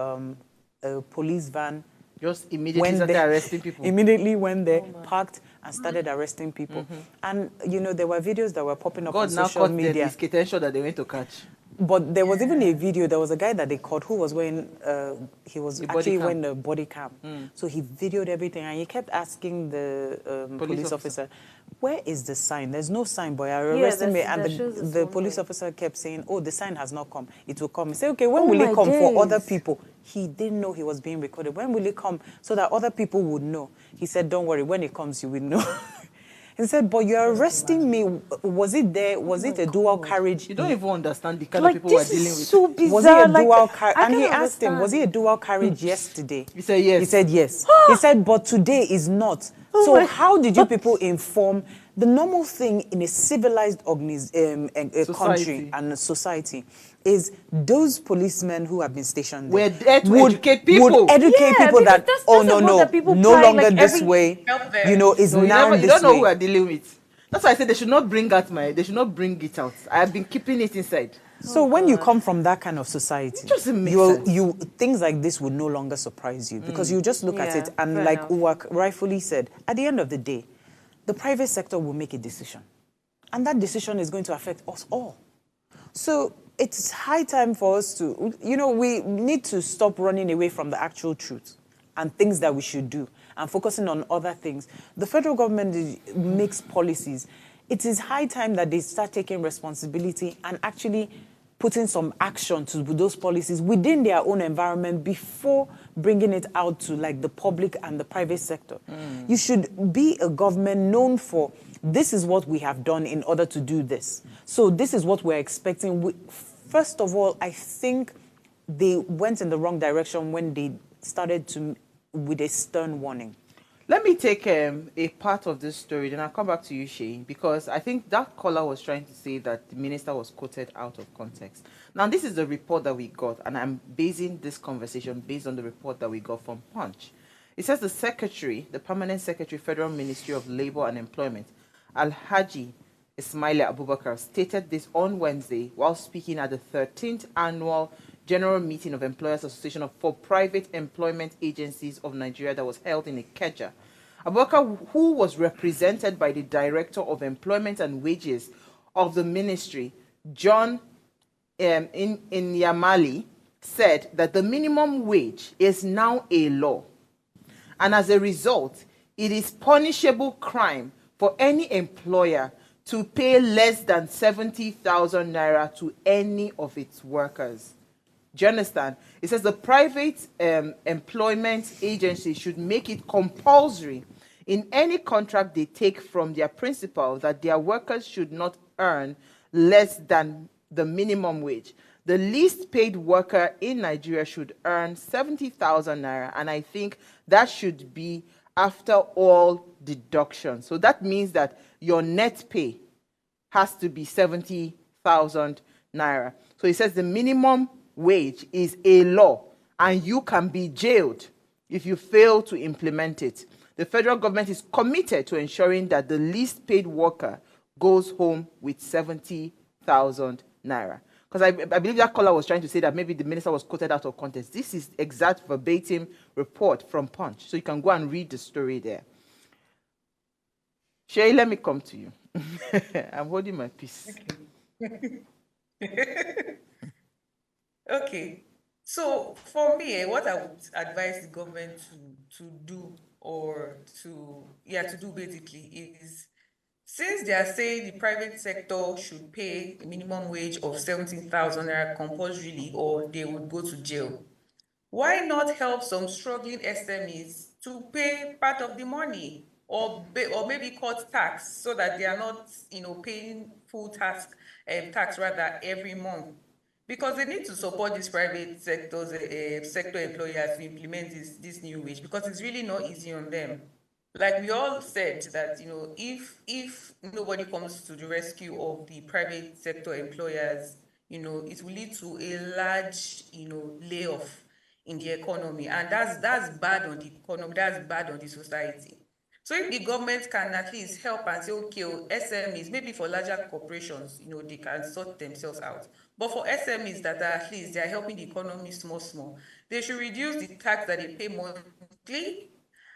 a police van just immediately started arresting people. Immediately went there, parked, and started arresting people. And, you know, there were videos that were popping up on social media. God now caught the attention that they went to catch. But there was even a video, there was a guy that they caught who was wearing, he was actually wearing a body cam. So he videoed everything and he kept asking the police officer, where is the sign? There's no sign, boy, arresting me. And the police officer kept saying, oh, the sign has not come. It will come. He said, okay, when will it come for other people? He didn't know he was being recorded. When will it come so that other people would know? He said, don't worry, when it comes, you will know. He said, but you're arresting me. Was it there? Was it a dual carriage? You don't even understand the kind of people we're dealing with. So bizarre. Was it a dual carriage? And he asked him, was it a dual carriage yesterday? He said yes. He said yes. He said, but today is not. So how did you people inform The normal thing in a civilized country Society. and a society is those policemen who have been stationed We're there there to educate people. would educate Yeah, people because that, that's oh, a no, word no, that people no pride, longer like, this every- way, Help them. you know, is No, now you this don't know way. who we're dealing with. That's why I said they should not bring it out. I have been keeping it inside. So when you come from that kind of society, It doesn't make sense. things like this would no longer surprise you because you just look at Yeah, it and fair like enough. Uwak rightfully said, at the end of the day, the private sector will make a decision. And that decision is going to affect us all. So it's high time for us to, we need to stop running away from the actual truth and things that we should do and focusing on other things. The federal government makes policies. It is high time that they start taking responsibility and actually putting some action to those policies within their own environment before bringing it out to like the public and the private sector. You should be a government known for this is what we have done in order to do this. So this is what we're expecting. First of all, I think they went in the wrong direction when they started with a stern warning. Let me take a part of this story, then I'll come back to you, Shay, because I think that caller was trying to say that the minister was quoted out of context. Now, this is the report that we got, and I'm basing this conversation based on the report that we got from Punch. It says the permanent secretary, Federal Ministry of Labor and Employment, Alhaji Ismaila Abubakar, stated this on Wednesday while speaking at the 13th annual General Meeting of Employers Association for Private Employment Agencies of Nigeria that was held in Ikeja. Abubakar, who was represented by the Director of Employment and Wages of the ministry, John Inyamali, said that the minimum wage is now a law. And as a result, it is punishable crime for any employer to pay less than 70,000 naira to any of its workers. Do you understand? It says the private employment agency should make it compulsory in any contract they take from their principal that their workers should not earn less than the minimum wage. The least paid worker in Nigeria should earn 70,000 naira, and I think that should be after all deductions. So that means that your net pay has to be 70,000 naira. So it says the minimum wage is a law and you can be jailed if you fail to implement it. The federal government is committed to ensuring that the least paid worker goes home with 70,000 naira. Because I believe that caller was trying to say that maybe the minister was quoted out of context. This is exact verbatim report from Punch. So you can go and read the story there. Shay, let me come to you. I'm holding my peace. Okay. So for me, what I would advise the government to do or to do basically is, since they are saying the private sector should pay a minimum wage of 17,000 naira compulsorily or they would go to jail, why not help some struggling SMEs to pay part of the money or maybe cut tax so that they are not, paying full tax rather every month? Because they need to support these private sector employers to implement this new wage, because it's really not easy on them. Like we all said that, if nobody comes to the rescue of the private sector employers, it will lead to a large, layoff in the economy. And that's bad on the economy, that's bad on the society. So if the government can at least help and say, okay, SMEs, maybe for larger corporations, they can sort themselves out. But for SMEs that are at least, they are helping the economy small, they should reduce the tax that they pay monthly,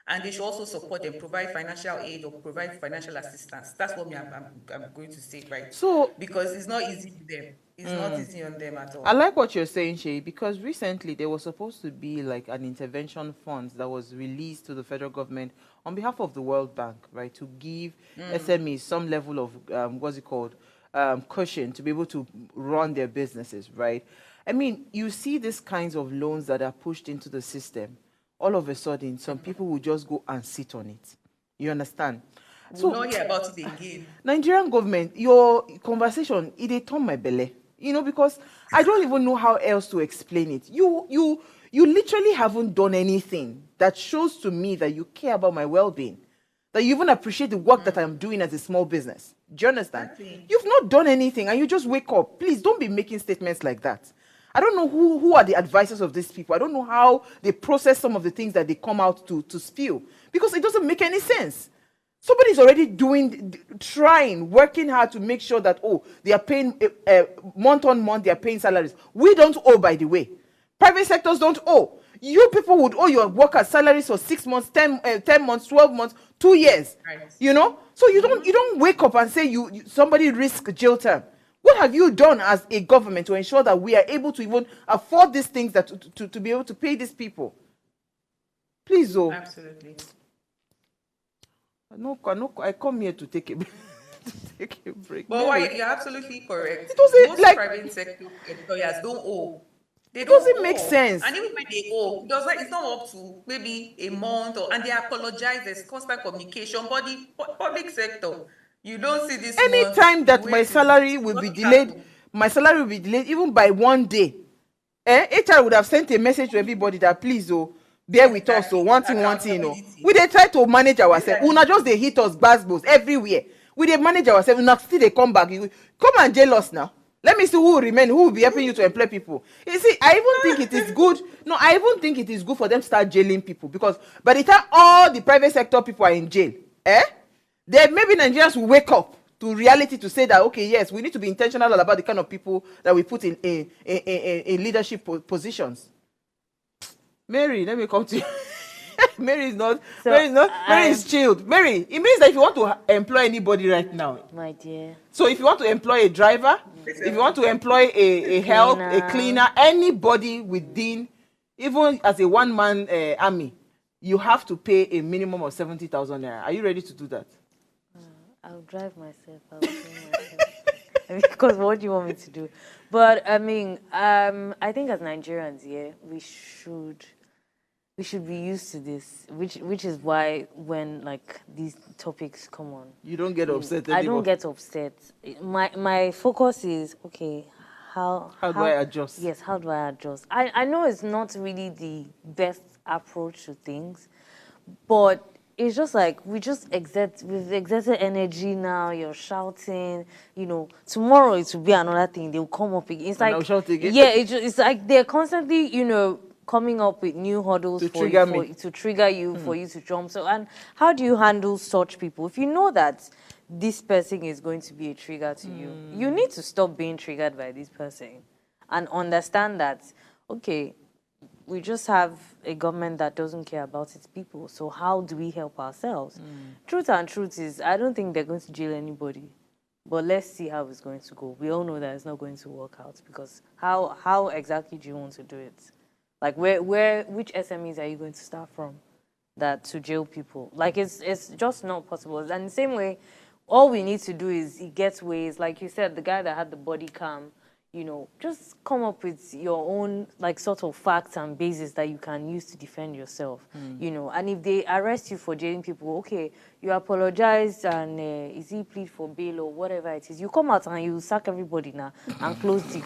and they should also support them, provide financial aid or provide financial assistance. That's what I'm going to say, right? So, because it's not easy for them. It's not easy on them at all. I like what you're saying, Shay, because recently there was supposed to be like an intervention fund that was released to the federal government on behalf of the World Bank, right, to give SMEs some level of, cushion to be able to run their businesses, right? I mean, you see these kinds of loans that are pushed into the system. All of a sudden, some people will just go and sit on it. You understand? We'll not hear about it again. Nigerian government, your conversation, it turned my belly. Because I don't even know how else to explain it. You literally haven't done anything that shows to me that you care about my well-being. that you even appreciate the work that I'm doing as a small business. Do you understand? Exactly. You've not done anything and you just wake up. Please don't be making statements like that. I don't know who are the advisors of these people. I don't know how they process some of the things that they come out to spill, because it doesn't make any sense. Somebody's already trying, working hard to make sure that, oh, they are paying month on month, they are paying salaries. We don't owe, by the way. Private sectors don't owe. You people would owe your workers salaries for 6 months, 10 months, 12 months, 2 years. Right. You know? So you don't wake up and say somebody risk jail term. What have you done as a government to ensure that we are able to even afford these things, that to be able to pay these people? Please, oh. Absolutely. I come here to take a take a break. But why, you're absolutely correct. It doesn't, Most like, private sector employers don't owe. They doesn't don't make owe. sense. And even when they owe, it's not up to maybe a month, and they apologize. There's constant communication. But the public sector, you don't see this. Anytime that my salary will be delayed, even by 1 day. HR would have sent a message to everybody that, please, oh, bear with us, so one thing, you know. We they try to manage ourselves. Una just they hit us basketballs everywhere. We they manage ourselves. Una still they come back. Come and jail us now. Let me see who will remain, who will be helping you to employ people. You see, I even think it is good. No, I even think it is good for them to start jailing people, because by the time all the private sector people are in jail, then maybe Nigerians will wake up to reality to say that, okay, yes, we need to be intentional about the kind of people that we put in leadership positions. Mary, let me come to you. Mary is chilled. Mary, it means that if you want to employ anybody right now, My dear. so if you want to employ a driver, if you want to employ a help, a cleaner, anybody within, even as a one-man army, you have to pay a minimum of 70,000 naira. Are you ready to do that? I'll drive myself. I'll do myself. Because what do you want me to do? But I mean, I think as Nigerians, we should be used to this, which is why when like these topics come on, You don't get upset anymore. I don't get upset. My focus is, okay, how do I adjust? Yes, how do I adjust? I know it's not really the best approach to things, but it's just like we've exerted energy now. You're shouting, tomorrow it will be another thing. They'll come up again. It's And like, I'll shout again. yeah, it's like they're constantly, coming up with new hurdles To to trigger you, for you to jump. So, and how do you handle such people? If you know that this person is going to be a trigger to you, you need to stop being triggered by this person and understand that, okay, we just have a government that doesn't care about its people. So how do we help ourselves? Truth is, I don't think they're going to jail anybody. But let's see how it's going to go. We all know that it's not going to work out, because how exactly do you want to do it? Like which SMEs are you going to start from to jail people? Like it's just not possible. And the same way, all we need to do is get ways, like you said, the guy that had the body cam, just come up with your own like sort of facts and basis that you can use to defend yourself, and if they arrest you for jailing people, okay, you apologize and is he plead for bail or whatever it is, you come out and you sack everybody now and close the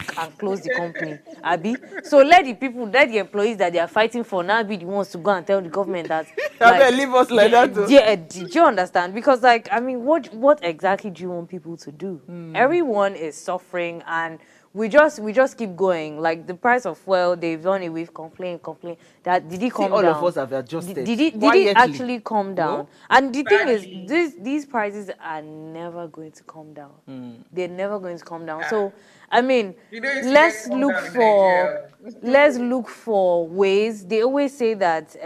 company, Abi. So let the employees that they are fighting for now be the ones to go and tell the government that Leave us like that too. Yeah, do you understand? Because like, I mean, what exactly do you want people to do? Everyone is suffering, and we just keep going. Like the price of fuel, they've done it with complain. That did it come down? All of us have adjusted. Did it actually come down? No? And the thing is, these prices are never going to come down. They're never going to come down. So, I mean, let's look for ways. They always say that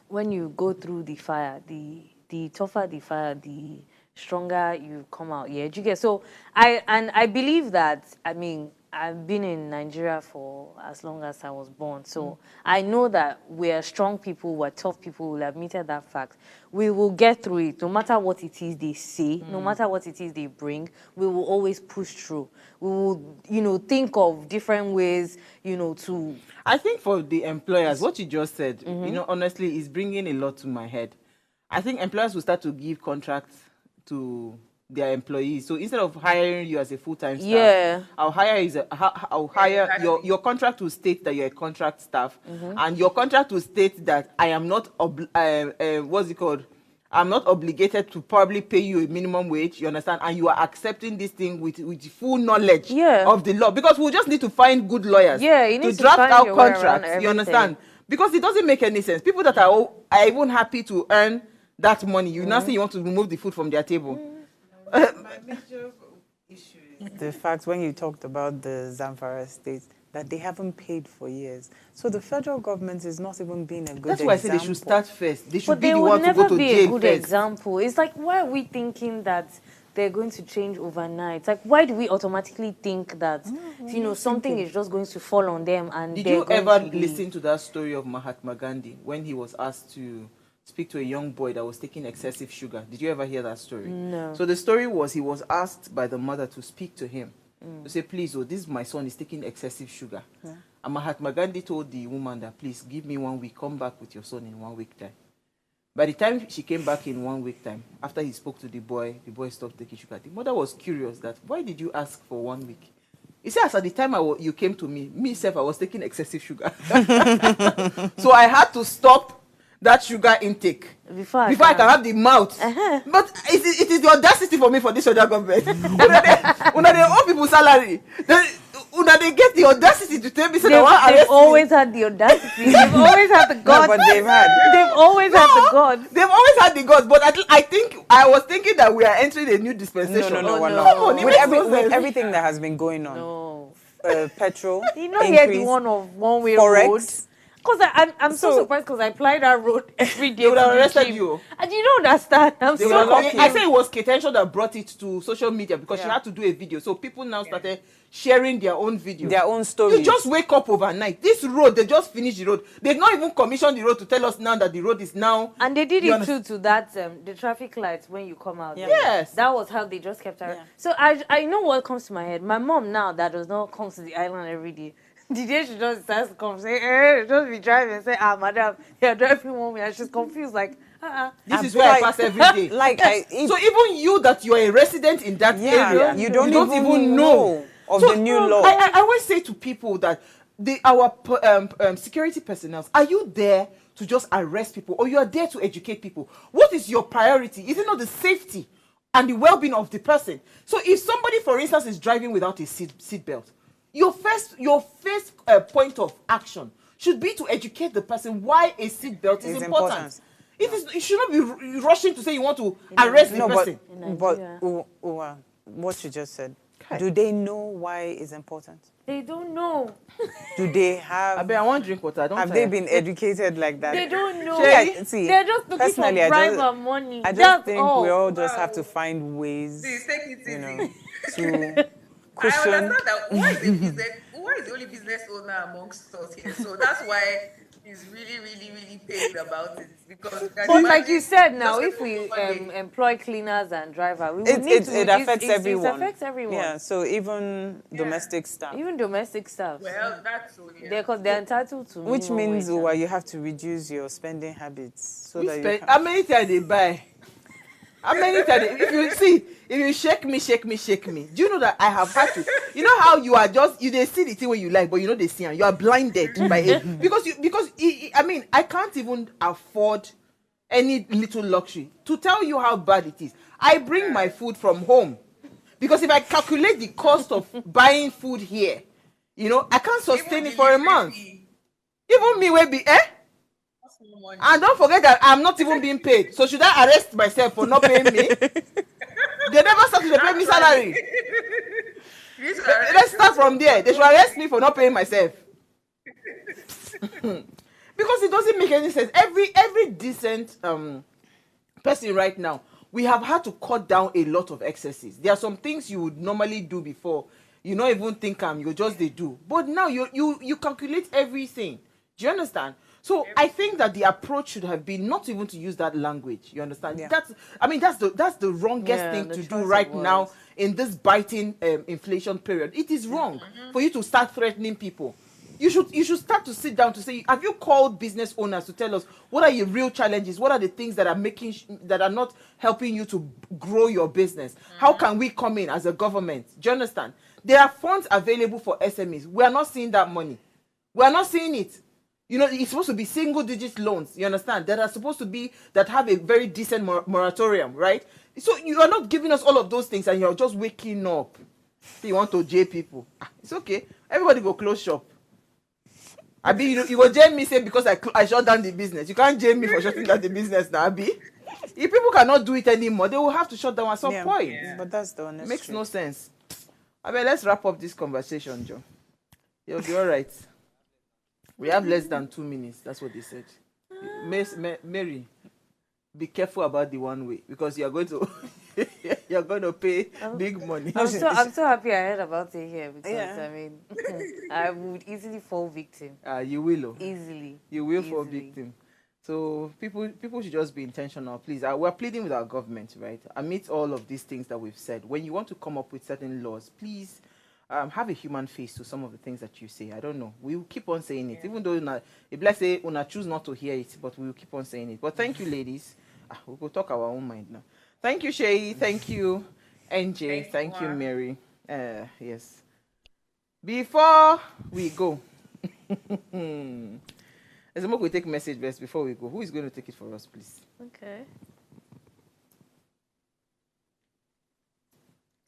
when you go through the fire, the tougher the fire, the stronger you come out. Yeah, do you get? So I believe that, I mean, I've been in Nigeria for as long as I was born. So I know that we're strong people, we're tough people, we'll admitted that fact. We will get through it, no matter what it is they say, no matter what it is they bring, we will always push through. We will, think of different ways, to... I think for the employers, what you just said, honestly, is bringing a lot to my head. I think employers will start to give contracts to their employees. So instead of hiring you as a full-time staff, I'll hire your contract will state that you're a contract staff, and your contract will state that I am not what's it called, I'm not obligated to probably pay you a minimum wage, you understand? And you are accepting this thing with full knowledge of the law. Because we just need to find good lawyers you to draft out contracts, you understand? Because it doesn't make any sense. People that are even happy to earn that money, you now say you want to remove the food from their table. My major issue is the fact when you talked about the Zamfara state, that they haven't paid for years. So the federal government is not even being a good example. That's why I said they should start first. They should but be they the would one to never go to be jail a good first. example. It's like, why are we thinking that they're going to change overnight? Like, why do we automatically think that, something is just going to fall on them and Did they're you going ever to listen to that story of Mahatma Gandhi when he was asked to speak to a young boy that was taking excessive sugar? Did you ever hear that story? No. So the story was he was asked by the mother to speak to him. To say, please, this my son is taking excessive sugar. Yeah. And Mahatma Gandhi told the woman that, please, give me 1 week, come back with your son in 1 week time. By the time she came back in 1 week time, after he spoke to the boy stopped taking sugar. The mother was curious that, why did you ask for 1 week? He says, at the time you came to me, myself, I was taking excessive sugar. So I had to stop that sugar intake before I can have the mouth. But it is the audacity for me for this other government. When they owe people salary, they get the audacity to tell me so they've always had the audacity. They've always had the guts. No, but they've always had the guts. They've always had the guts. But I was thinking that we are entering a new dispensation. No, we're not. With everything that has been going on, petrol, hear the one-way road. Because I'm so surprised because I apply that road every day. They would have arrested you. And you don't understand. I'm so confused. I say it was Ketenshaw that brought it to social media because she had to do a video. So people now started sharing their own videos. Their own stories. You just wake up overnight. This road, they just finished the road. They've not even commissioned the road to tell us now that the road is now... And they did it too to that, the traffic lights when you come out. Yeah. Yes. That was how they just kept her. Yeah. So I know what comes to my head. My mom now that does not come to the island every day. The day she just starts to come, say, just be driving and say, madam, you're driving one way. And she's confused, like, This is where I pass every day. So even you that you're a resident in that area, you don't even know of the new law. I always say to people that our security personnel, are you there to just arrest people or you are there to educate people? What is your priority? Is it not the safety and the well-being of the person? So if somebody, for instance, is driving without a seat belt, your first point of action should be to educate the person why a seatbelt is important. You should not be rushing to say you want to arrest the person. But what you just said, do they know why it's important? They don't know. Do they have... I want to drink water. Have they been educated like that? They don't know. See, they're just looking for bribe and money. I just think we all just have to find ways, to... I understand that why is the only business owner amongst us here? So that's why he's really, really, really paid about it. Because like you said now, if we employ cleaners and drivers, it affects everyone. It affects everyone. Yeah, so even domestic staff. Even domestic staff. Well, that's so, because they're entitled to. Which means you have to reduce your spending habits. So that how many times they buy? How many times? If you shake me. Do you know that I have had to? You know how you are they see the thing when you like, but they see and you are blinded by it because I can't even afford any little luxury to tell you how bad it is. I bring my food from home because if I calculate the cost of buying food here, I can't sustain it for a month. Even me will be And don't forget that I'm not even being paid. So should I arrest myself for not paying me? They never started to pay me salary. Let's start from there. They should arrest me for not paying myself. Because it doesn't make any sense. Every decent person right now, we have had to cut down a lot of excesses. There are some things you would normally do before. You don't even think you just they do. But now you calculate everything. Do you understand? So I think that the approach should have been not even to use that language. You understand? Yeah. That's the wrongest thing to do right now in this biting inflation period. It is wrong for you to start threatening people. You should start to sit down to say, have you called business owners to tell us what are your real challenges? What are the things that are that are not helping you to grow your business? How can we come in as a government? Do you understand? There are funds available for SMEs. We are not seeing that money. We are not seeing it. You know, it's supposed to be single-digit loans, you understand, that are supposed to be, that have a very decent moratorium, right? So you are not giving us all of those things and you're just waking up. So you want to jail people. It's okay. Everybody go close shop. Abi, you go jail me say because I shut down the business. You can't jail me for shutting down the business now, Abi. If people cannot do it anymore, they will have to shut down at some point. Yeah. But that's the honest Makes truth. no sense. I mean, let's wrap up this conversation, Joe. You'll be all right. We have less than 2 minutes. That's what they said. Mary, be careful about the one way because you're going to pay big money. I'm so happy I heard about it here because I mean I would easily fall victim. You will. Easily. You will fall victim. So people should just be intentional, please. We're pleading with our government, right? Amidst all of these things that we've said, when you want to come up with certain laws, please have a human face to some of the things that you say. I don't know. We will keep on saying it, even though if let's say una choose not to hear it, but we will keep on saying it. But thank you, ladies. We will talk our own mind now. Thank you, Shay. Thank you, NJ. Thank you, Mary. Yes. Before we go. Ezemoke will take message best before we go. Who is going to take it for us, please? Okay.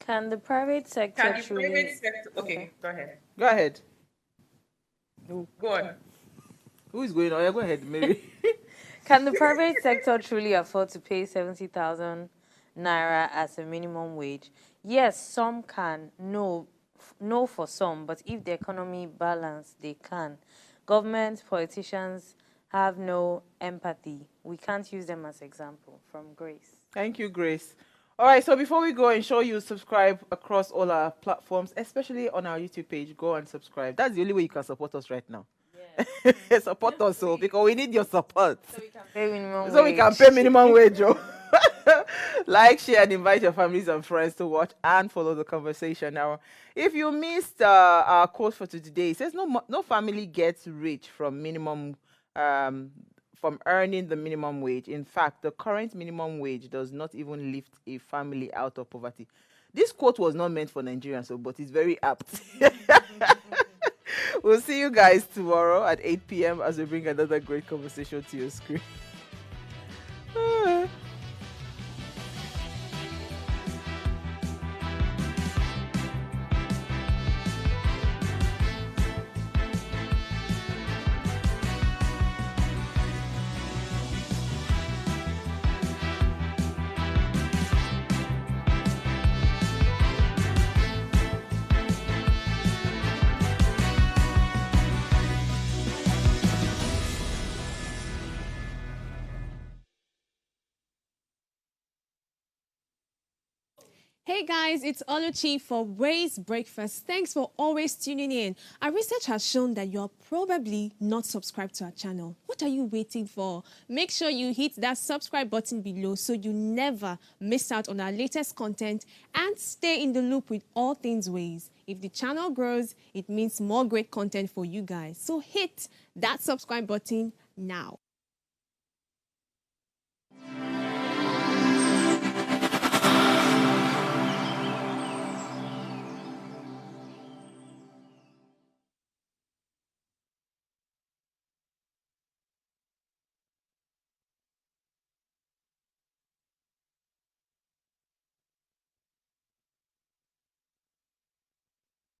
Can the private sector Okay, go ahead. Go ahead. Go on. Who is going on? Yeah, go ahead, Mary. Can the private sector truly afford to pay 70,000 naira as a minimum wage? Yes, some can. No for some, but if the economy balance, they can. Government, politicians have no empathy. We can't use them as example. From Grace. Thank you, Grace. All right, so before we go, ensure you subscribe across all our platforms, especially on our YouTube page. Go and subscribe. That's the only way you can support us right now. Yeah. Support us, because we need your support. So we can pay minimum wage. So we can pay minimum wage, Joe. Like, share, and invite your families and friends to watch and follow the conversation. Now, if you missed our quote for today, it says no family gets rich from from earning the minimum wage. In fact, the current minimum wage does not even lift a family out of poverty. This quote was not meant for Nigerians, but it's very apt. We'll see you guys tomorrow at 8 p.m. as we bring another great conversation to your screen. Hey guys, it's Oluchi for Raise Breakfast. Thanks for always tuning in. Our research has shown that you're probably not subscribed to our channel. What are you waiting for? Make sure you hit that subscribe button below so you never miss out on our latest content and stay in the loop with all things Ways. If the channel grows, it means more great content for you guys. So hit that subscribe button now.